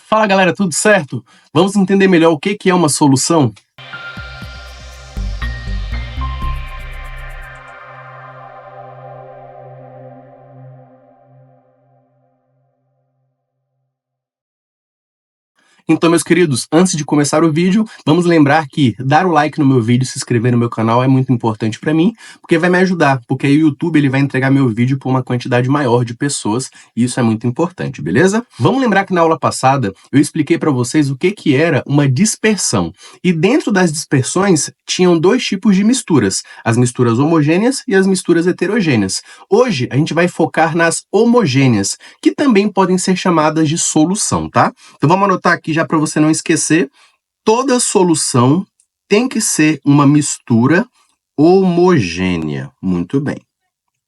Fala galera, tudo certo? Vamos entender melhor o que é uma solução? Então, meus queridos, antes de começar o vídeo, vamos lembrar que dar o like no meu vídeo e se inscrever no meu canal é muito importante para mim, porque vai me ajudar, porque aí o YouTube ele vai entregar meu vídeo para uma quantidade maior de pessoas, e isso é muito importante, beleza? Vamos lembrar que na aula passada eu expliquei para vocês o que era uma dispersão, e dentro das dispersões tinham dois tipos de misturas, as misturas homogêneas e as misturas heterogêneas. Hoje a gente vai focar nas homogêneas, que também podem ser chamadas de solução, tá? Então vamos anotar aqui já para você não esquecer, toda solução tem que ser uma mistura homogênea. Muito bem,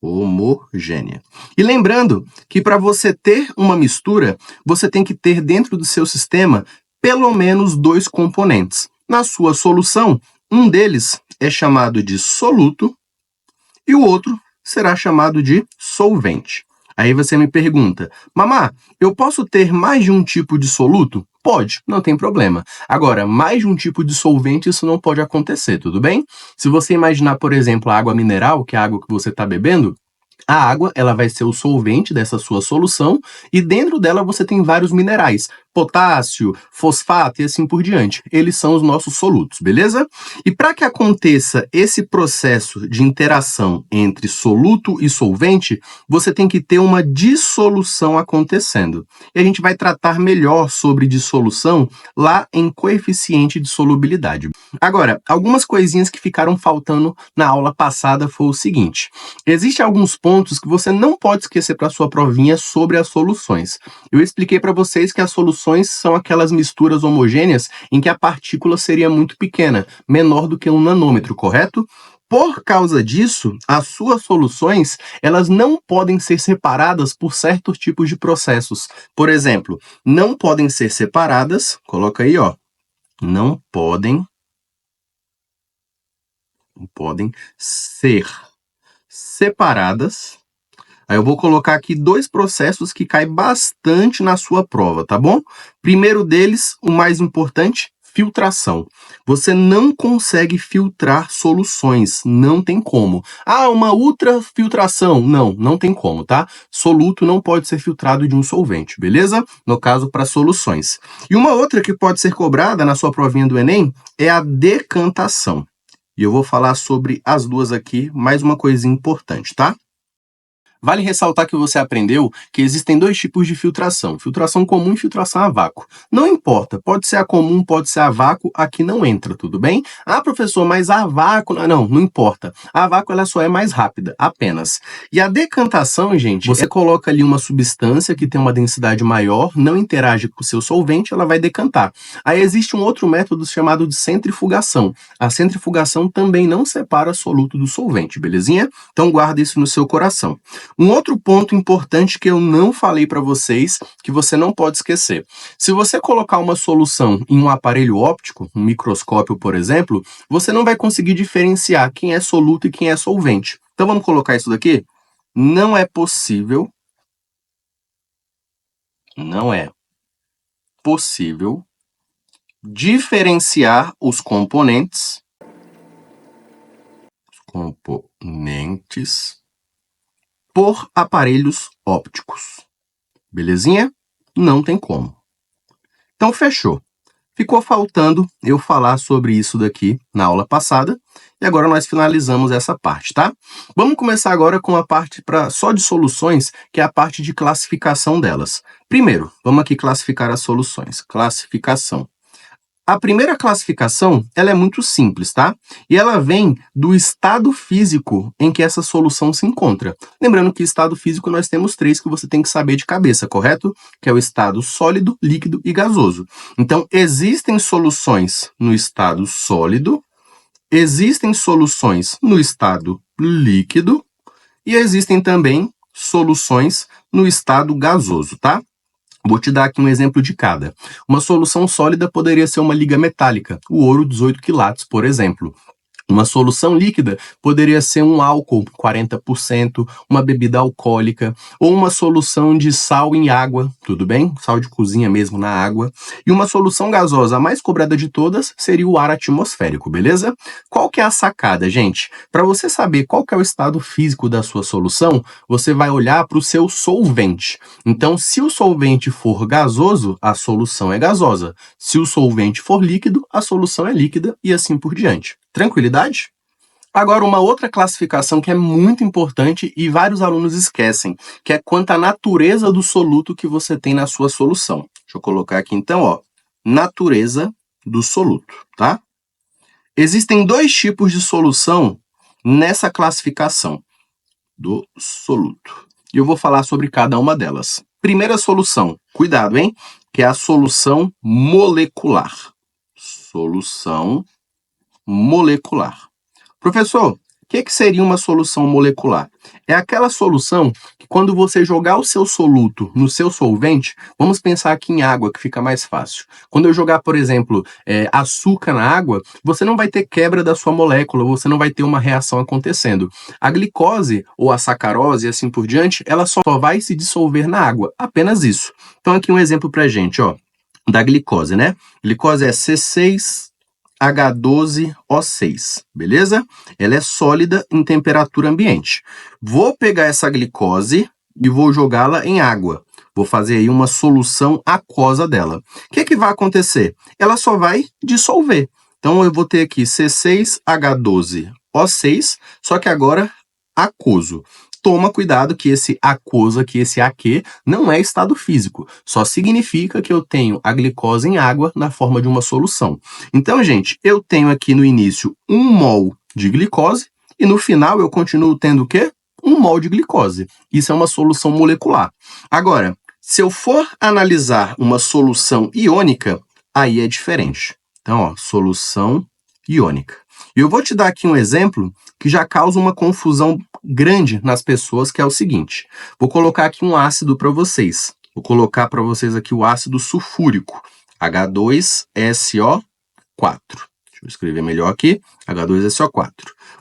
homogênea. E lembrando que para você ter uma mistura, você tem que ter dentro do seu sistema pelo menos dois componentes. Na sua solução, um deles é chamado de soluto e o outro será chamado de solvente. Aí você me pergunta, Mamá, eu posso ter mais de um tipo de soluto? Pode, não tem problema. Agora, mais de um tipo de solvente, isso não pode acontecer, tudo bem? Se você imaginar, por exemplo, a água mineral, que é a água que você está bebendo, a água ela vai ser o solvente dessa sua solução e dentro dela você tem vários minerais, potássio, fosfato e assim por diante. Eles são os nossos solutos, beleza? E para que aconteça esse processo de interação entre soluto e solvente, você tem que ter uma dissolução acontecendo. E a gente vai tratar melhor sobre dissolução lá em coeficiente de solubilidade. Agora, algumas coisinhas que ficaram faltando na aula passada foi o seguinte: existem alguns pontos que você não pode esquecer para a sua provinha sobre as soluções. Eu expliquei para vocês que as soluções são aquelas misturas homogêneas em que a partícula seria muito pequena, menor do que 1 nanômetro, correto? Por causa disso, as suas soluções, elas não podem ser separadas por certos tipos de processos. Por exemplo, não podem ser separadas, coloca aí, ó, não podem ser separadas. Aí eu vou colocar aqui dois processos que caem bastante na sua prova, tá bom? Primeiro deles, o mais importante, filtração. Você não consegue filtrar soluções, não tem como. Ah, uma ultrafiltração. Não, não tem como, tá? Soluto não pode ser filtrado de um solvente, beleza? No caso, para soluções. E uma outra que pode ser cobrada na sua provinha do Enem é a decantação. E eu vou falar sobre as duas aqui, mais uma coisinha importante, tá? Vale ressaltar que você aprendeu que existem dois tipos de filtração, filtração comum e filtração a vácuo. Não importa, pode ser a comum, pode ser a vácuo, aqui não entra, tudo bem? Ah, professor, mas a vácuo... Não importa. A vácuo ela só é mais rápida, apenas. E a decantação, gente, você coloca ali uma substância que tem uma densidade maior, não interage com o seu solvente, ela vai decantar. Aí existe um outro método chamado de centrifugação. A centrifugação também não separa soluto do solvente, belezinha? Então guarda isso no seu coração. Um outro ponto importante que eu não falei para vocês, que você não pode esquecer. Se você colocar uma solução em um aparelho óptico, um microscópio, por exemplo, você não vai conseguir diferenciar quem é soluto e quem é solvente. Então vamos colocar isso daqui? Não é possível diferenciar os componentes por aparelhos ópticos. Belezinha? Não tem como. Então, fechou. Ficou faltando eu falar sobre isso daqui na aula passada, e agora nós finalizamos essa parte, tá? Vamos começar agora com a parte só de soluções, que é a parte de classificação delas. Primeiro, vamos aqui classificar as soluções. Classificação. A primeira classificação, ela é muito simples, tá? E ela vem do estado físico em que essa solução se encontra. Lembrando que estado físico nós temos 3 que você tem que saber de cabeça, correto? Que é o estado sólido, líquido e gasoso. Então, existem soluções no estado sólido, existem soluções no estado líquido e existem também soluções no estado gasoso, tá? Vou te dar aqui um exemplo de cada. Uma solução sólida poderia ser uma liga metálica, o ouro 18 quilates, por exemplo. Uma solução líquida poderia ser um álcool 40%, uma bebida alcoólica, ou uma solução de sal em água, tudo bem? Sal de cozinha mesmo na água. E uma solução gasosa, a mais cobrada de todas, seria o ar atmosférico, beleza? Qual que é a sacada, gente? Para você saber qual que é o estado físico da sua solução, você vai olhar para o seu solvente. Então, se o solvente for gasoso, a solução é gasosa. Se o solvente for líquido, a solução é líquida e assim por diante. Tranquilidade? Agora, uma outra classificação que é muito importante e vários alunos esquecem, que é quanto à natureza do soluto que você tem na sua solução. Deixa eu colocar aqui então, ó, natureza do soluto, tá? Existem dois tipos de solução nessa classificação do soluto. E eu vou falar sobre cada uma delas. Primeira solução, cuidado, hein? Que é a solução molecular. Solução molecular. Professor, o que seria uma solução molecular? É aquela solução que quando você jogar o seu soluto no seu solvente, vamos pensar aqui em água, que fica mais fácil. Quando eu jogar, por exemplo, açúcar na água, você não vai ter quebra da sua molécula, você não vai ter uma reação acontecendo. A glicose ou a sacarose e assim por diante, ela só vai se dissolver na água, apenas isso. Então aqui um exemplo pra gente, ó, da glicose, né? Glicose é C6H12O6, beleza? Ela é sólida em temperatura ambiente. Vou pegar essa glicose e vou jogá-la em água. Vou fazer aí uma solução aquosa dela. O que vai acontecer? Ela só vai dissolver. Então, eu vou ter aqui C6H12O6, só que agora aquoso. Toma cuidado que esse aquoso aqui, esse AQ, não é estado físico. Só significa que eu tenho a glicose em água na forma de uma solução. Então, gente, eu tenho aqui no início 1 mol de glicose e no final eu continuo tendo o quê? 1 mol de glicose. Isso é uma solução molecular. Agora, se eu for analisar uma solução iônica, aí é diferente. Então, ó, solução iônica. E eu vou te dar aqui um exemplo que já causa uma confusão grande nas pessoas, que é o seguinte. Vou colocar aqui um ácido para vocês. Vou colocar para vocês aqui o ácido sulfúrico, H2SO4. Deixa eu escrever melhor aqui, H2SO4.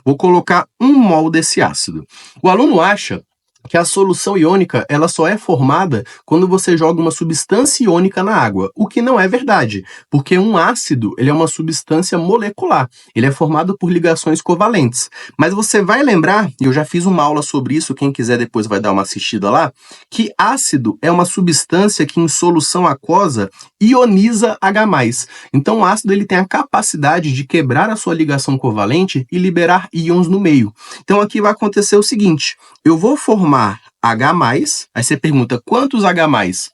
Vou colocar 1 mol desse ácido. O aluno acha que a solução iônica ela só é formada quando você joga uma substância iônica na água, o que não é verdade, porque um ácido ele é uma substância molecular, ele é formado por ligações covalentes. Mas você vai lembrar, e eu já fiz uma aula sobre isso, quem quiser depois vai dar uma assistida lá, que ácido é uma substância que em solução aquosa ioniza H+. Então o ácido ele tem a capacidade de quebrar a sua ligação covalente e liberar íons no meio. Então aqui vai acontecer o seguinte, eu vou formar H+, aí você pergunta, quantos H+?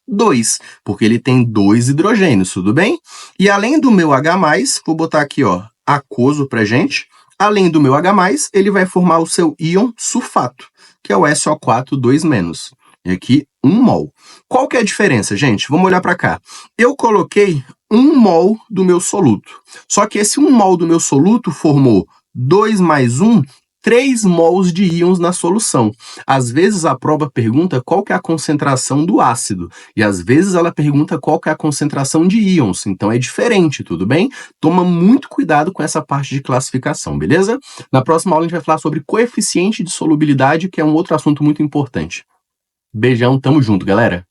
2, porque ele tem 2 hidrogênios, tudo bem? E além do meu H+, vou botar aqui, ó, aquoso pra gente, além do meu H+, ele vai formar o seu íon sulfato, que é o SO4 2-. E aqui, 1 mol. Qual que é a diferença, gente? Vamos olhar para cá. Eu coloquei 1 mol do meu soluto, só que esse 1 mol do meu soluto formou 2 mais 1, 3 mols de íons na solução. Às vezes a prova pergunta qual que é a concentração do ácido, e às vezes ela pergunta qual que é a concentração de íons, então é diferente, tudo bem? Toma muito cuidado com essa parte de classificação, beleza? Na próxima aula a gente vai falar sobre coeficiente de solubilidade, que é um outro assunto muito importante. Beijão, tamo junto, galera!